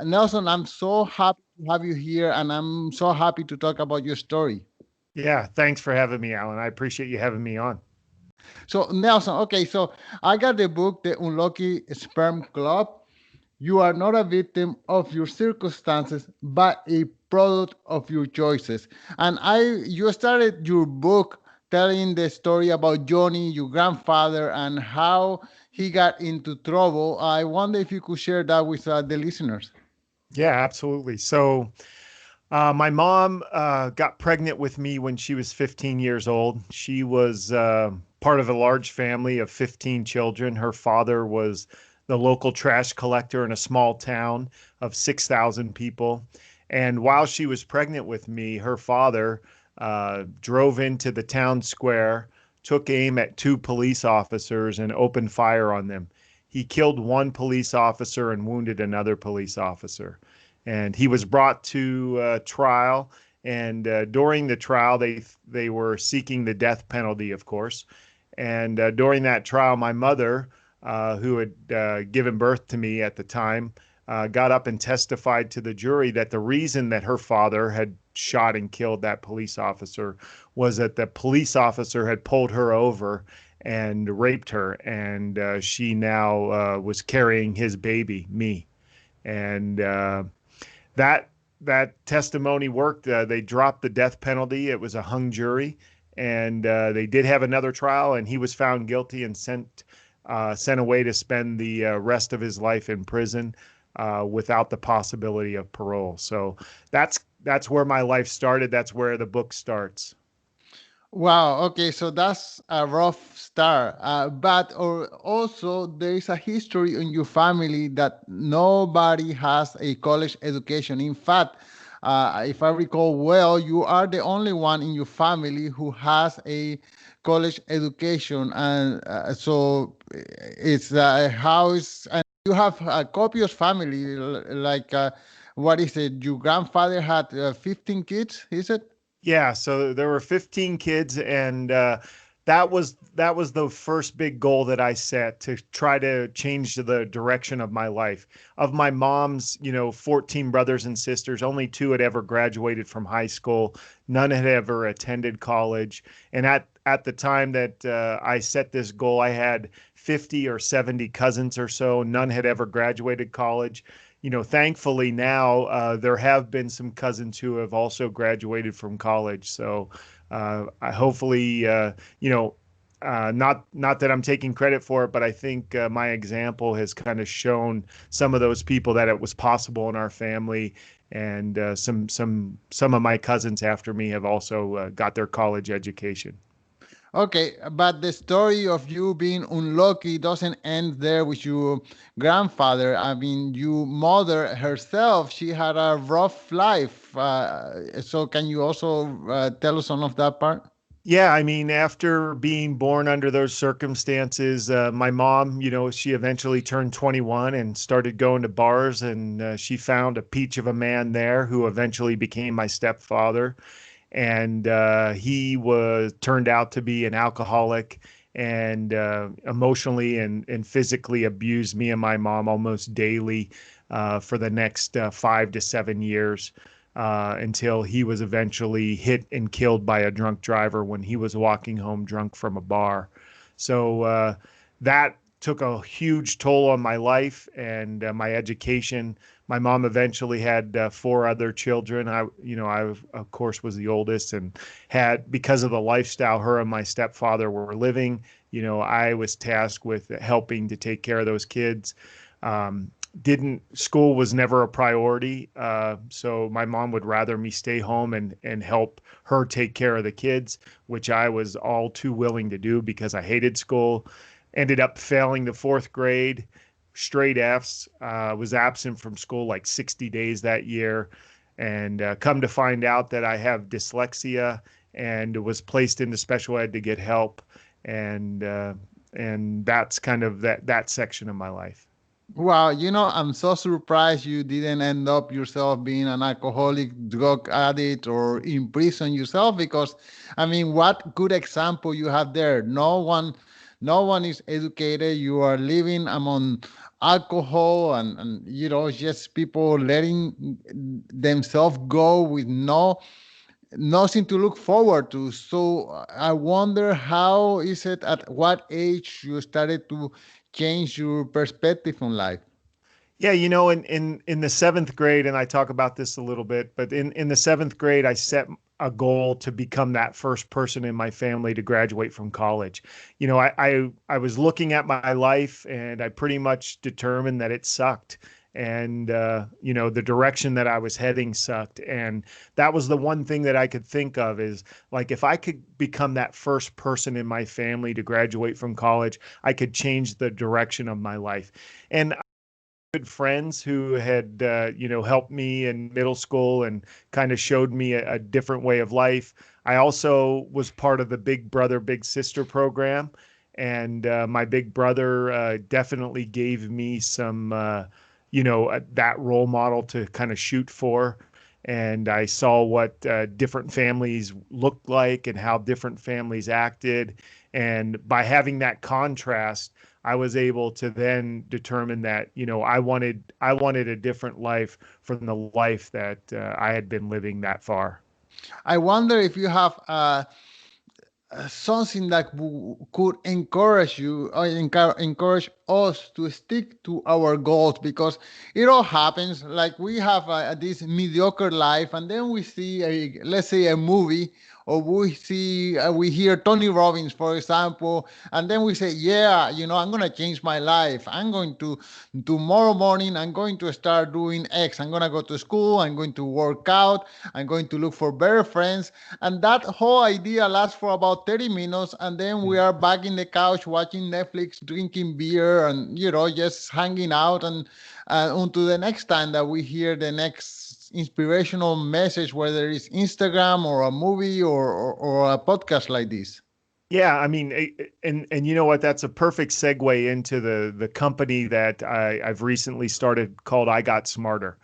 Nelson, I'm so happy to have you here, and I'm so happy to talk about your story. Yeah, thanks for having me, Alan. I appreciate you having me on. So, Nelson, okay, so I got the book, The Unlucky Sperm Club. You are not a victim of your circumstances, but a product of your choices. And you started your book telling the story about Johnny, your grandfather, and how he got into trouble. I wonder if you could share that with the listeners. Yeah, absolutely. So, my mom got pregnant with me when she was 15 years old. She was part of a large family of 15 children. Her father was the local trash collector in a small town of 6,000 people. And while she was pregnant with me, her father drove into the town square, took aim at two police officers, and opened fire on them. He killed one police officer and wounded another police officer, and he was brought to trial. And during the trial, they were seeking the death penalty, of course. And during that trial, my mother, who had given birth to me at the time, got up and testified to the jury that the reason that her father had shot and killed that police officer was that the police officer had pulled her over and raped her, and she now was carrying his baby, me. And that that testimony worked. They dropped the death penalty. It was a hung jury, and they did have another trial, and he was found guilty and sent away to spend the rest of his life in prison without the possibility of parole. So that's where my life started. That's where the book starts. Wow. Okay. So that's a rough start. But or also there is a history in your family that nobody has a college education. In fact, if I recall well, you are the only one in your family who has a college education, and so it's a house, and you have a copious family. Like, what is it? Your grandfather had 15 kids, is it? Yeah, so there were 15 kids, and that was the first big goal that I set to try to change the direction of my life. Of my mom's, 14 brothers and sisters, only two had ever graduated from high school. None had ever attended college. And at the time that I set this goal, I had 50 or 70 cousins or so. None had ever graduated college. Thankfully now there have been some cousins who have also graduated from college. So I hopefully, not that I'm taking credit for it, but I think my example has kind of shown some of those people that it was possible in our family. And some of my cousins after me have also got their college education. Okay, but the story of you being unlucky doesn't end there with your grandfather. I mean, your mother herself, she had a rough life. So, can you also tell us some of that part? Yeah, I mean, after being born under those circumstances, my mom, she eventually turned 21 and started going to bars, and she found a peach of a man there who eventually became my stepfather. And he was turned out to be an alcoholic and emotionally and physically abused me and my mom almost daily for the next 5 to 7 years until he was eventually hit and killed by a drunk driver when he was walking home drunk from a bar. So that took a huge toll on my life and my education. My mom eventually had four other children. I of course was the oldest and had, because of the lifestyle her and my stepfather were living, I was tasked with helping to take care of those kids. Didn't School was never a priority, so my mom would rather me stay home and help her take care of the kids, which I was all too willing to do because I hated school. Ended up failing the fourth grade, straight F's. Was absent from school like 60 days that year, and come to find out that I have dyslexia and was placed into special ed to get help, and that's kind of that section of my life. Wow, I'm so surprised you didn't end up yourself being an alcoholic, drug addict, or in prison yourself. Because, I mean, what good example you have there. No one is educated. You are living among alcohol and just people letting themselves go with nothing to look forward to. So I wonder, how is it, at what age you started to change your perspective on life? Yeah, in the seventh grade, and I talk about this a little bit, but in the seventh grade, I set a goal to become that first person in my family to graduate from college. I was looking at my life, and I pretty much determined that it sucked. And the direction that I was heading sucked. And that was the one thing that I could think of is like, if I could become that first person in my family to graduate from college, I could change the direction of my life. And good friends who had helped me in middle school and kind of showed me a different way of life. I also was part of the Big Brother Big Sister program, and my big brother definitely gave me some that role model to kind of shoot for. And I saw what different families looked like and how different families acted. And by having that contrast, I was able to then determine that, I wanted a different life from the life that I had been living that far. I wonder if you have something that could encourage you or encourage us to stick to our goals, because it all happens like we have this mediocre life, and then we see let's say a movie, or we hear Tony Robbins, for example, and then we say, yeah, I'm going to change my life. I'm going to tomorrow morning, I'm going to start doing X. I'm going to go to school, I'm going to work out, I'm going to look for better friends. And that whole idea lasts for about 30 minutes, and then we are back in the couch watching Netflix, drinking beer, and just hanging out, and until the next time that we hear the next inspirational message, whether it's Instagram or a movie or a podcast like this. Yeah, I mean, and you know what? That's a perfect segue into the company that I've recently started called I Got Smarter,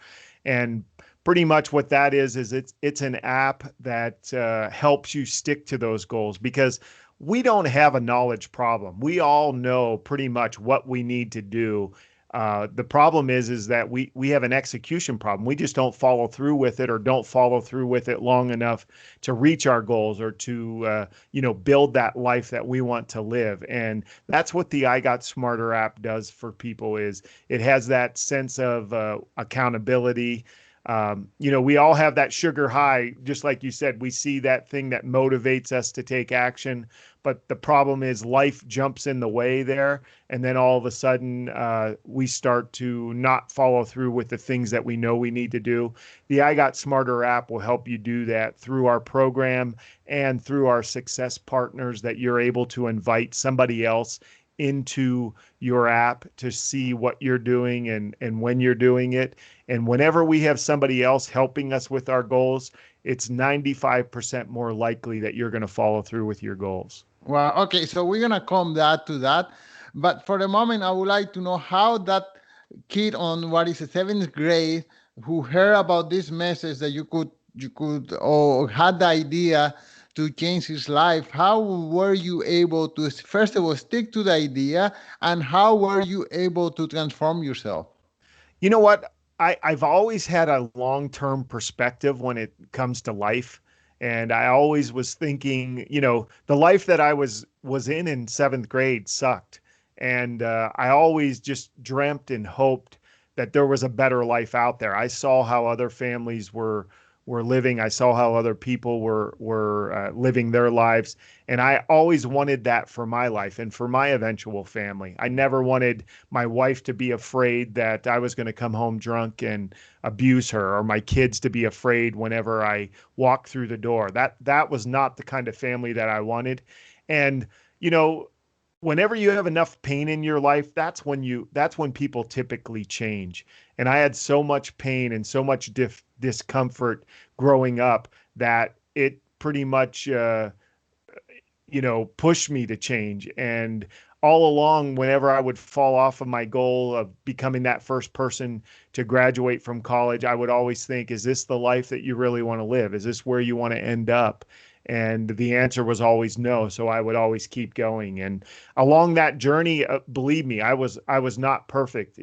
and pretty much what that is it's an app that helps you stick to those goals because we don't have a knowledge problem. We all know pretty much what we need to do. The problem is that we have an execution problem. We just don't follow through with it or don't follow through with it long enough to reach our goals or to build that life that we want to live. And that's what the I Got Smarter app does for people is it has that sense of accountability. We all have that sugar high, just like you said, we see that thing that motivates us to take action. But the problem is life jumps in the way there. And then all of a sudden, we start to not follow through with the things that we know we need to do. The I Got Smarter app will help you do that through our program and through our success partners that you're able to invite somebody else into your app to see what you're doing and when you're doing it. And whenever we have somebody else helping us with our goals, it's 95% more likely that you're going to follow through with your goals. Well, okay, so we're gonna come that to that, but for the moment, I would like to know how that kid on what is the seventh grade who heard about this message that you could or had the idea to change his life. How were you able to first of all stick to the idea, and how were you able to transform yourself? You know what? I've always had a long-term perspective when it comes to life. And I always was thinking, the life that I was in seventh grade sucked. And I always just dreamt and hoped that there was a better life out there. I saw how other families were living. I saw how other people were living their lives, and I always wanted that for my life and for my eventual family. I never wanted my wife to be afraid that I was going to come home drunk and abuse her, or my kids to be afraid whenever I walked through the door. That was not the kind of family that I wanted. And you know, whenever you have enough pain in your life, that's when people typically change. And I had so much pain and so much discomfort growing up that it pretty much pushed me to change. And all along, whenever I would fall off of my goal of becoming that first person to graduate from college, I would always think, is this the life that you really want to live? Is this where you want to end up? And the answer was always no. So I would always keep going. And along that journey, believe me, I was not perfect.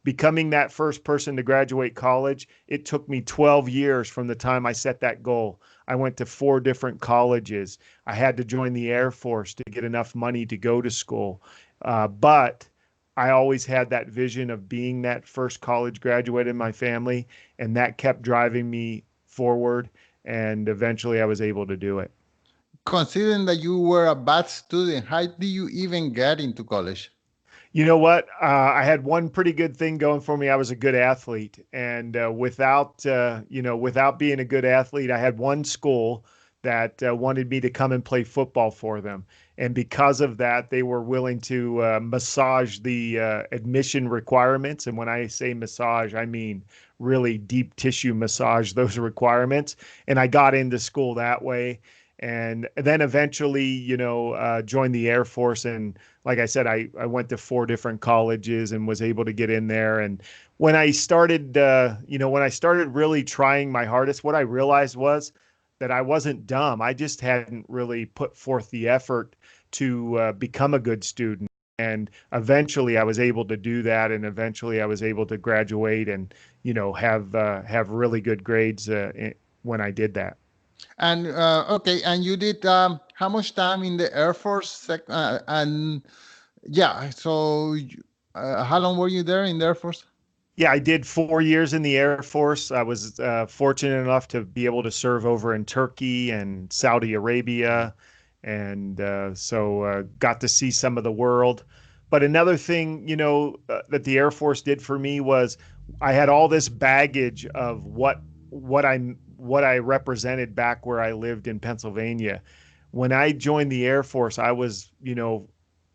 Becoming that first person to graduate college, it took me 12 years from the time I set that goal. I went to four different colleges. I had to join the Air Force to get enough money to go to school. But I always had that vision of being that first college graduate in my family, and that kept driving me forward. And eventually I was able to do it. Considering that you were a bad student, how did you even get into college? You know what? I had one pretty good thing going for me. I was a good athlete, and without being a good athlete, I had one school that wanted me to come and play football for them, and because of that, they were willing to massage the admission requirements. And when I say massage, I mean really deep tissue massage those requirements. And I got into school that way, and then eventually, joined the Air Force. And like I said, I went to four different colleges and was able to get in there. And when I started really trying my hardest, what I realized was that I wasn't dumb. I just hadn't really put forth the effort to become a good student. And eventually I was able to do that. And eventually I was able to graduate and, have really good grades when I did that. And okay, and you did how much time in the Air Force? And yeah, so how long were you there in the Air Force? Yeah, I did 4 years in the Air Force. I was fortunate enough to be able to serve over in Turkey and Saudi Arabia, and so got to see some of the world. But another thing, that the Air Force did for me was I had all this baggage of what I represented back where I lived in Pennsylvania. When I joined the Air Force, I was,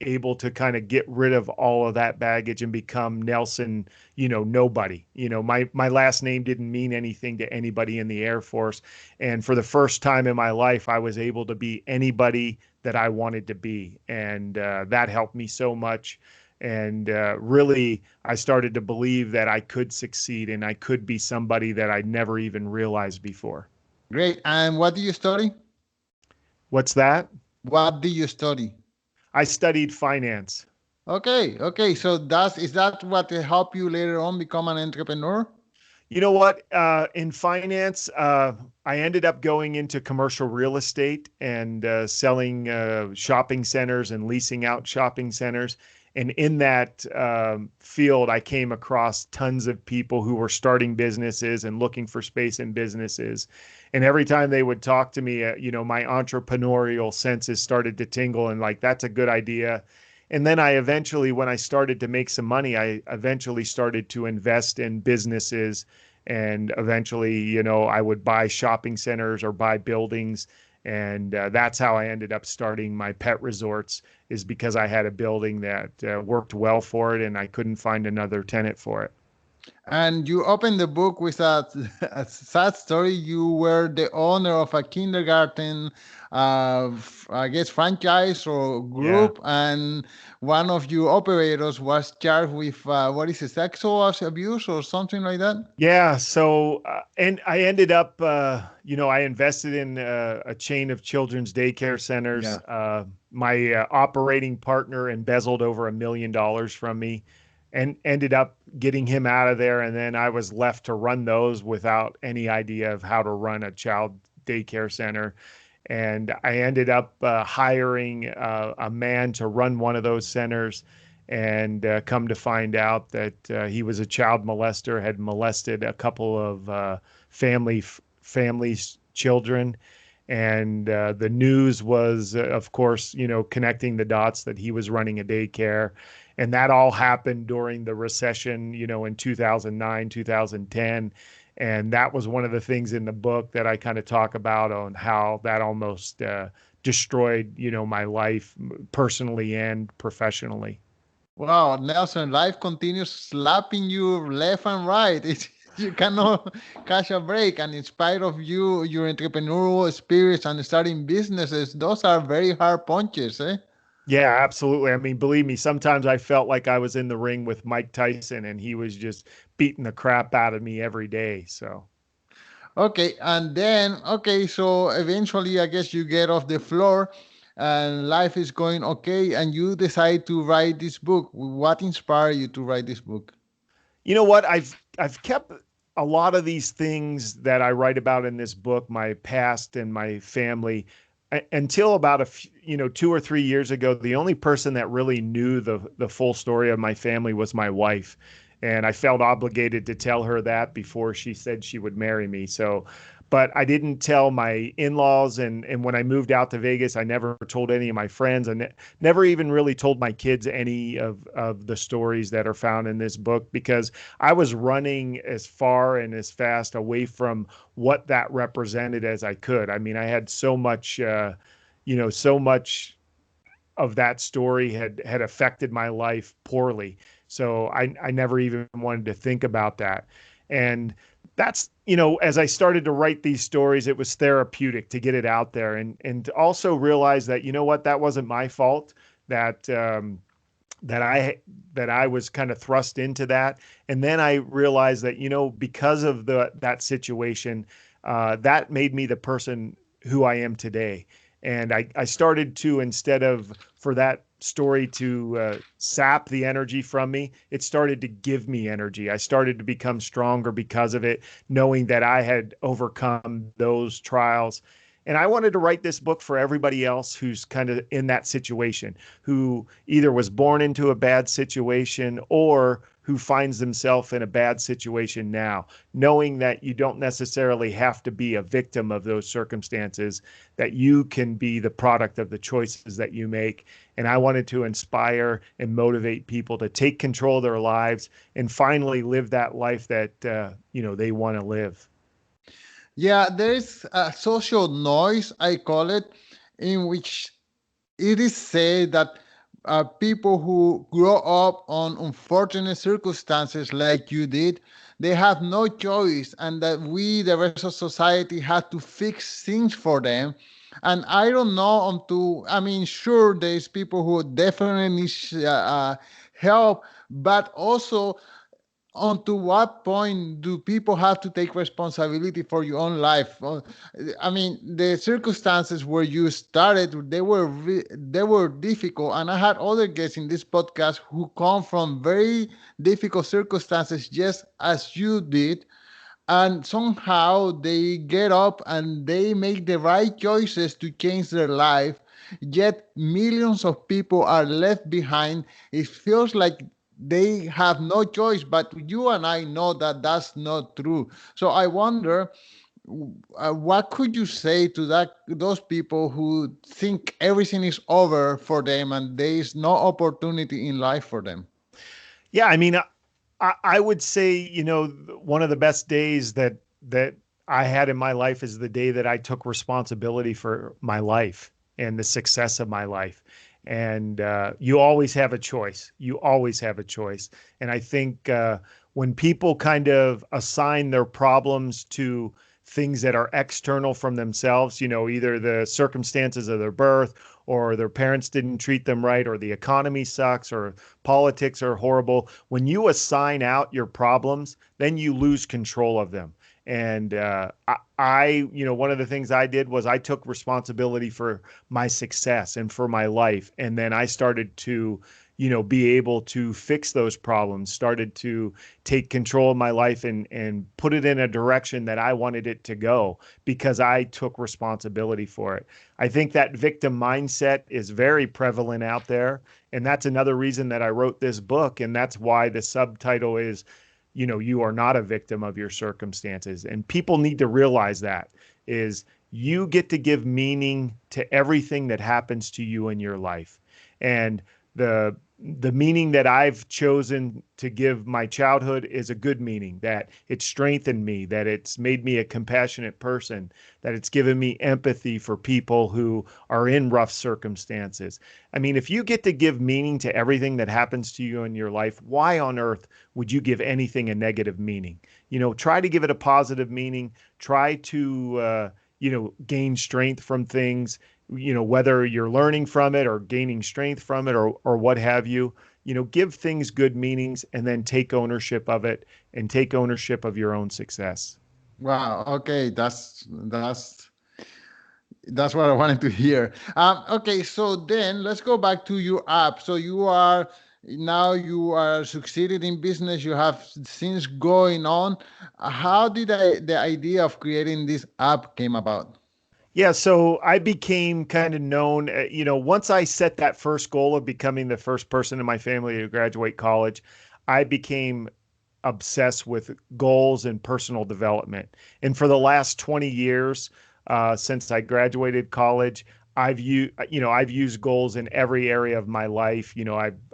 able to kind of get rid of all of that baggage and become Nelson, nobody. My last name didn't mean anything to anybody in the Air Force. And for the first time in my life, I was able to be anybody that I wanted to be. And that helped me so much. And really, I started to believe that I could succeed and I could be somebody that I never even realized before. Great. And what do you study? What's that? What do you study? I studied finance. Okay, okay. So that's is that what will help you later on become an entrepreneur? You know what? In finance, I ended up going into commercial real estate and selling shopping centers and leasing out shopping centers. And in that field, I came across tons of people who were starting businesses and looking for space in businesses. And every time they would talk to me, my entrepreneurial senses started to tingle and like, that's a good idea. And then when I started to make some money, I eventually started to invest in businesses. And eventually, I would buy shopping centers or buy buildings. And that's how I ended up starting my pet resorts, is because I had a building that worked well for it and I couldn't find another tenant for it. And you opened the book with a sad story. You were the owner of a kindergarten, I guess, franchise or Yeah. group, and one of your operators was charged with what is it, sexual abuse or something like that? Yeah. So, and I ended up, I invested in a chain of children's daycare centers. Yeah. My operating partner embezzled over $1 million from me and ended up getting him out of there. And then I was left to run those without any idea of how to run a child daycare center. And I ended up hiring a man to run one of those centers, and come to find out that he was a child molester, had molested a couple of families' children. And the news was, of course, connecting the dots that he was running a daycare. And that all happened during the recession, in 2009, 2010. And that was one of the things in the book that I kind of talk about on how that almost destroyed, my life personally and professionally. Wow, Nelson, life continues slapping you left and right. You cannot catch a break. And in spite of your entrepreneurial spirits and starting businesses, those are very hard punches, eh? Yeah, absolutely. I mean, believe me, sometimes I felt like I was in the ring with Mike Tyson and he was just beating the crap out of me every day. So, Okay, and then okay, so eventually I guess you get off the floor and life is going okay and you decide to write this book. What inspired you to write this book? You know what? I've kept a lot of these things that I write about in this book, my past and my family, until about you know, 2 or 3 years ago. The only person that really knew the full story of my family was my wife, and I felt obligated to tell her that before she said she would marry me. So, but I didn't tell my in-laws, and when I moved out to Vegas, I never told any of my friends. I never even really told my kids any of the stories that are found in this book, because I was running as far and as fast away from what that represented as I could. I mean, I had so much, you know, so much of that story had affected my life poorly. So I never even wanted to think about that. And that's, you know, as I started to write these stories, it was therapeutic to get it out there, and to also realize that, you know what, that wasn't my fault, that that I that I was kind of thrust into that. And then I realized that, you know, because of that situation, that made me the person who I am today. And I started to, instead of for that story to sap the energy from me, it started to give me energy. I started to become stronger because of it, knowing that I had overcome those trials. And I wanted to write this book for everybody else who's kind of in that situation, who either was born into a bad situation or who finds themselves in a bad situation now, knowing that you don't necessarily have to be a victim of those circumstances, that you can be the product of the choices that you make. And I wanted to inspire and motivate people to take control of their lives and finally live that life that you know, they want to live. Yeah, there is a social noise, I call it, in which it is said that people who grow up on unfortunate circumstances like you did, they have no choice, and that we, the rest of society, have to fix things for them. And I don't know unto, I mean, sure, there's people who definitely need help, but also onto what point do people have to take responsibility for your own life? I mean, the circumstances where you started, they were difficult, and I had other guests in this podcast who come from very difficult circumstances, just as you did, and somehow they get up and they make the right choices to change their life, yet millions of people are left behind. It feels like they have no choice, but you and I know that that's not true. So I wonder, what could you say to those people who think everything is over for them and there is no opportunity in life for them? Yeah, I mean, I would say, you know, one of the best days that I had in my life is the day that I took responsibility for my life and the success of my life. And you always have a choice. You always have a choice. And I think when people kind of assign their problems to things that are external from themselves, you know, either the circumstances of their birth, or their parents didn't treat them right, or the economy sucks, or politics are horrible. When you assign out your problems, then you lose control of them. And you know, one of the things I did was I took responsibility for my success and for my life. And then I started to, you know, be able to fix those problems, started to take control of my life and put it in a direction that I wanted it to go because I took responsibility for it. I think that victim mindset is very prevalent out there. And that's another reason that I wrote this book. And that's why the subtitle is, you know, you are not a victim of your circumstances. And people need to realize that is you get to give meaning to everything that happens to you in your life. And the meaning that I've chosen to give my childhood is a good meaning, that it strengthened me, that it's made me a compassionate person, that it's given me empathy for people who are in rough circumstances. I mean, if you get to give meaning to everything that happens to you in your life, why on earth would you give anything a negative meaning? You know, try to give it a positive meaning. Try to, you know, gain strength from things, you know, whether you're learning from it or gaining strength from it, or what have you. You know, give things good meanings and then take ownership of it and take ownership of your own success. Wow. Okay, that's what I wanted to hear. Okay, so then let's go back to your app. So you are succeeded in business. You have things going on. How did the idea of creating this app came about? Yeah, so I became kind of known, once I set that first goal of becoming the first person in my family to graduate college, I became obsessed with goals and personal development. And for the last 20 years, since I graduated college, I've used goals in every area of my life.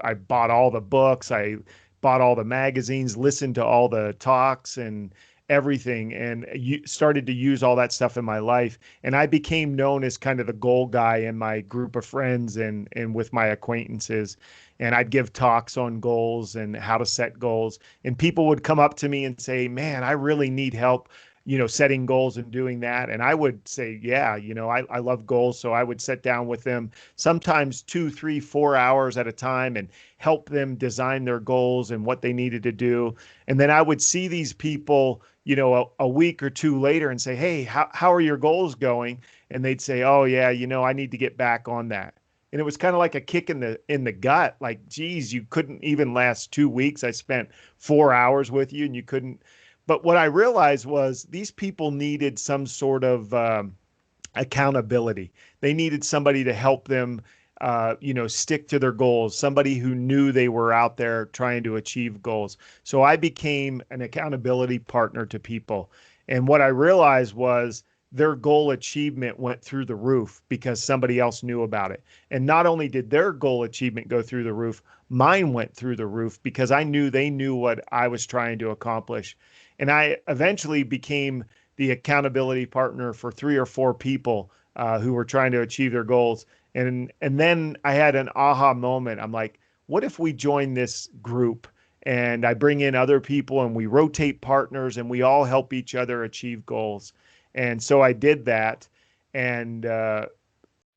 I bought all the books, I bought all the magazines, listened to all the talks and everything, and started to use all that stuff in my life. And I became known as kind of the goal guy in my group of friends and with my acquaintances. And I'd give talks on goals and how to set goals. And people would come up to me and say, "Man, I really need help, setting goals and doing that." And I would say, "Yeah, I love goals." So I would sit down with them sometimes 2, 3, 4 hours at a time and help them design their goals and what they needed to do. And then I would see these people, a week or two later and say, "Hey, how are your goals going?" And they'd say, "Oh yeah, I need to get back on that." And it was kind of like a kick in the gut. Like, geez, you couldn't even last 2 weeks. I spent 4 hours with you, and you couldn't. But what I realized was these people needed some sort of accountability. They needed somebody to help them, stick to their goals, somebody who knew they were out there trying to achieve goals. So I became an accountability partner to people. And what I realized was their goal achievement went through the roof because somebody else knew about it. And not only did their goal achievement go through the roof, mine went through the roof because I knew they knew what I was trying to accomplish. And I eventually became the accountability partner for 3 or 4 people who were trying to achieve their goals. And then I had an aha moment. I'm like, what if we join this group and I bring in other people and we rotate partners and we all help each other achieve goals? And so I did that, and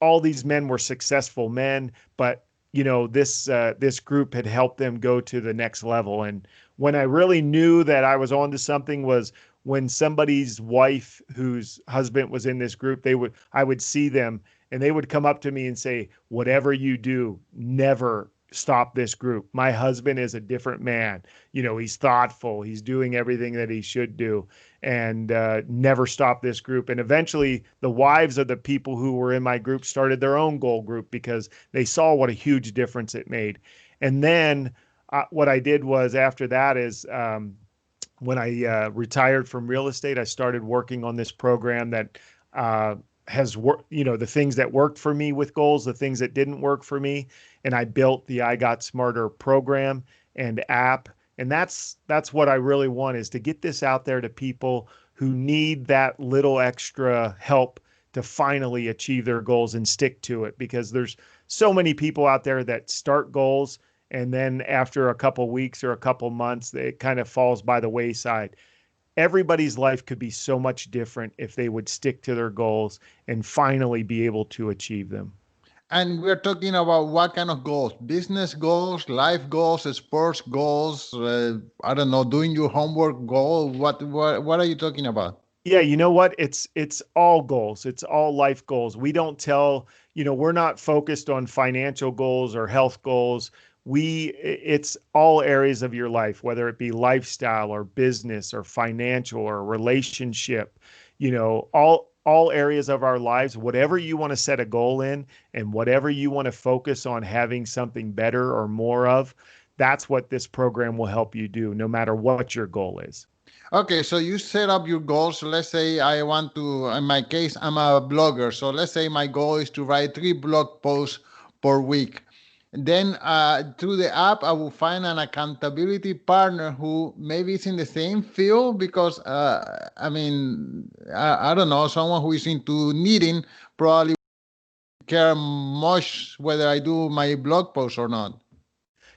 all these men were successful men, but this group had helped them go to the next level. And when I really knew that I was onto something was when somebody's wife whose husband was in this group, I would see them and they would come up to me and say, "Whatever you do, never stop this group. My husband is a different man. He's thoughtful, he's doing everything that he should do, and never stop this group." And eventually, the wives of the people who were in my group started their own goal group because they saw what a huge difference it made. And then what I did was after that is when I retired from real estate, I started working on this program that has worked, the things that worked for me with goals, the things that didn't work for me. And I built the I Got Smarter program and app. And that's what I really want, is to get this out there to people who need that little extra help to finally achieve their goals and stick to it, because there's so many people out there that start goals and then after a couple weeks or a couple months it kind of falls by the wayside. Everybody's life could be so much different if they would stick to their goals and finally be able to achieve them. And we're talking about what kind of goals? Business goals, life goals, sports goals. I don't know, doing your homework goal. What are you talking about? Yeah, you know what? It's all goals. It's all life goals. We don't tell, we're not focused on financial goals or health goals. It's all areas of your life, whether it be lifestyle or business or financial or relationship, all areas of our lives, whatever you want to set a goal in and whatever you want to focus on having something better or more of, that's what this program will help you do, no matter what your goal is. Okay, so you set up your goals. So let's say I want to, in my case, I'm a blogger. So let's say my goal is to write 3 blog posts per week. Then through the app, I will find an accountability partner who maybe is in the same field because, I don't know, someone who is into knitting probably care much whether I do my blog post or not.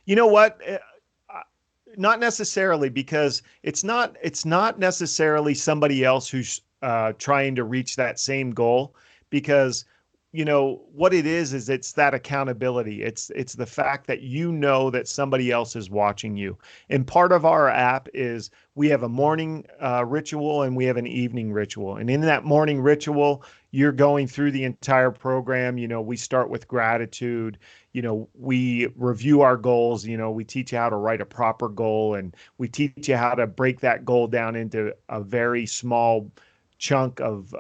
You know what? Not necessarily, because it's not necessarily somebody else who's trying to reach that same goal, because what it is it's that accountability. It's the fact that you know that somebody else is watching you. And part of our app is we have a morning ritual and we have an evening ritual. And in that morning ritual, you're going through the entire program. We start with gratitude. We review our goals. We teach you how to write a proper goal, and we teach you how to break that goal down into a very small chunk of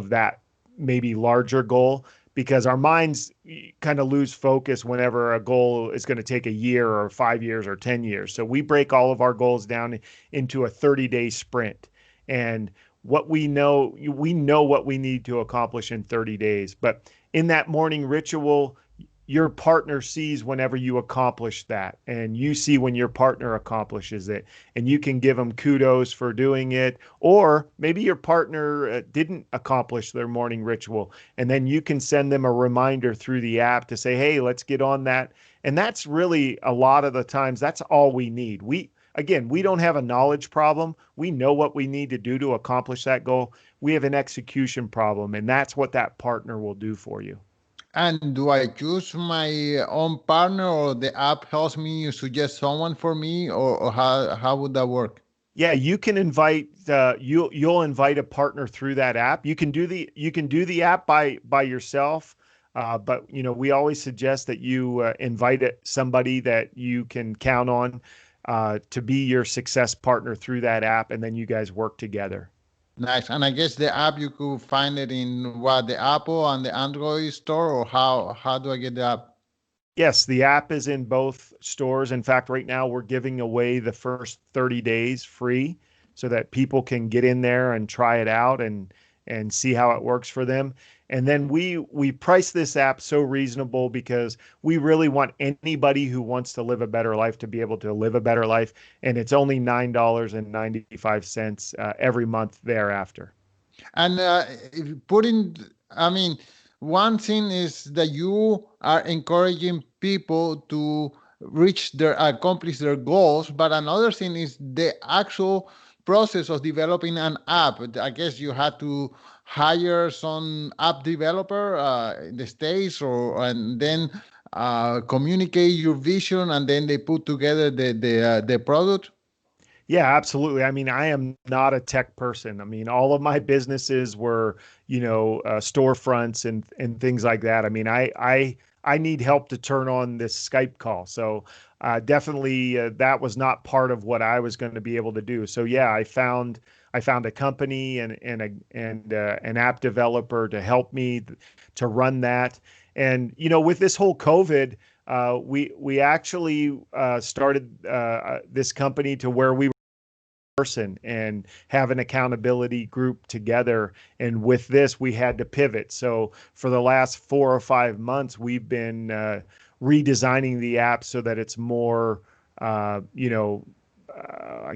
that maybe larger goal, because our minds kind of lose focus whenever a goal is going to take a year or 5 years or 10 years. So we break all of our goals down into a 30-day sprint. And we know what we need to accomplish in 30 days. But in that morning ritual, your partner sees whenever you accomplish that, and you see when your partner accomplishes it, and you can give them kudos for doing it. Or maybe your partner didn't accomplish their morning ritual, and then you can send them a reminder through the app to say, hey, let's get on that. And that's really, a lot of the times, that's all we need. We don't have a knowledge problem. We know what we need to do to accomplish that goal. We have an execution problem, and that's what that partner will do for you. And do I choose my own partner, or the app helps me suggest someone for me, or how would that work? Yeah, you can invite you'll invite a partner through that app. You can do the app by yourself, but we always suggest that you somebody that you can count on to be your success partner through that app, and then you guys work together. Nice. And I guess the app you could find it in what, the Apple and the Android store, or how do I get the app? Yes, the app is in both stores. In fact, right now we're giving away the first 30 days free so that people can get in there and try it out and see how it works for them. And then we price this app so reasonable because we really want anybody who wants to live a better life to be able to live a better life. And it's only $9.95 every month thereafter. And if putting, I mean, one thing is that you are encouraging people to accomplish their goals, but another thing is the actual process of developing an app. I guess you had to hire some app developer in the States, and then communicate your vision, and then they put together the product. Yeah, absolutely. I mean, I am not a tech person. I mean, all of my businesses were, storefronts and things like that. I mean, I need help to turn on this Skype call. So definitely that was not part of what I was going to be able to do. So yeah, I found a company and an app developer to help me to run that. And with this whole COVID, we actually started this company to where we person and have an accountability group together. And with this, we had to pivot. So for the last 4 or 5 months, we've been redesigning the app so that it's more, I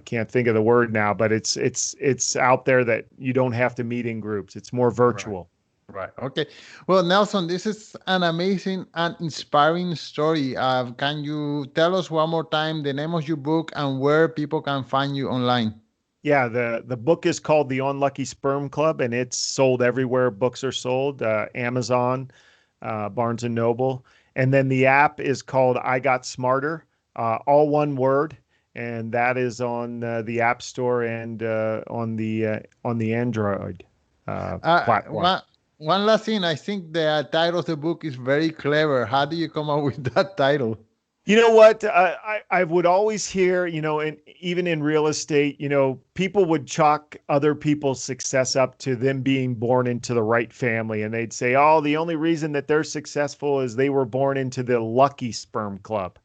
can't think of the word now, but it's out there that you don't have to meet in groups. It's more Right. virtual. Right. Okay. Well, Nelson, this is an amazing and inspiring story. Can you tell us one more time the name of your book and where people can find you online? Yeah, the book is called The Unlucky Sperm Club, and it's sold everywhere books are sold, Amazon, Barnes and Noble. And then the app is called I Got Smarter, all one word, and that is on the App Store and on the Android platform. One last thing. I think the title of the book is very clever. How do you come up with that title? You know what? I would always hear, and even in real estate, people would chalk other people's success up to them being born into the right family. And they'd say, oh, the only reason that they're successful is they were born into the lucky sperm club.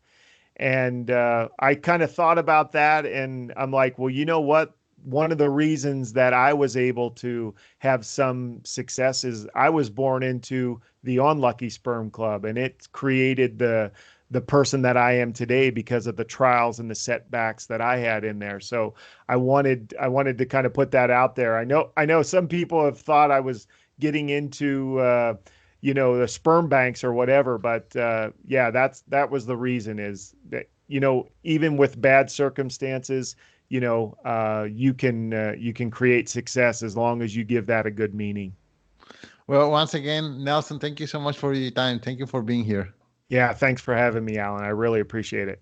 And I kind of thought about that, and I'm like, well, you know what? One of the reasons that I was able to have some success is I was born into the unlucky sperm club, and it created the person that I am today because of the trials and the setbacks that I had in there. So I wanted to kind of put that out there. I know some people have thought I was getting into the sperm banks or whatever. But yeah, that was the reason, is that even with bad circumstances, you can create success as long as you give that a good meaning. Well, once again, Nelson, thank you so much for your time. Thank you for being here. Yeah, thanks for having me, Alan. I really appreciate it.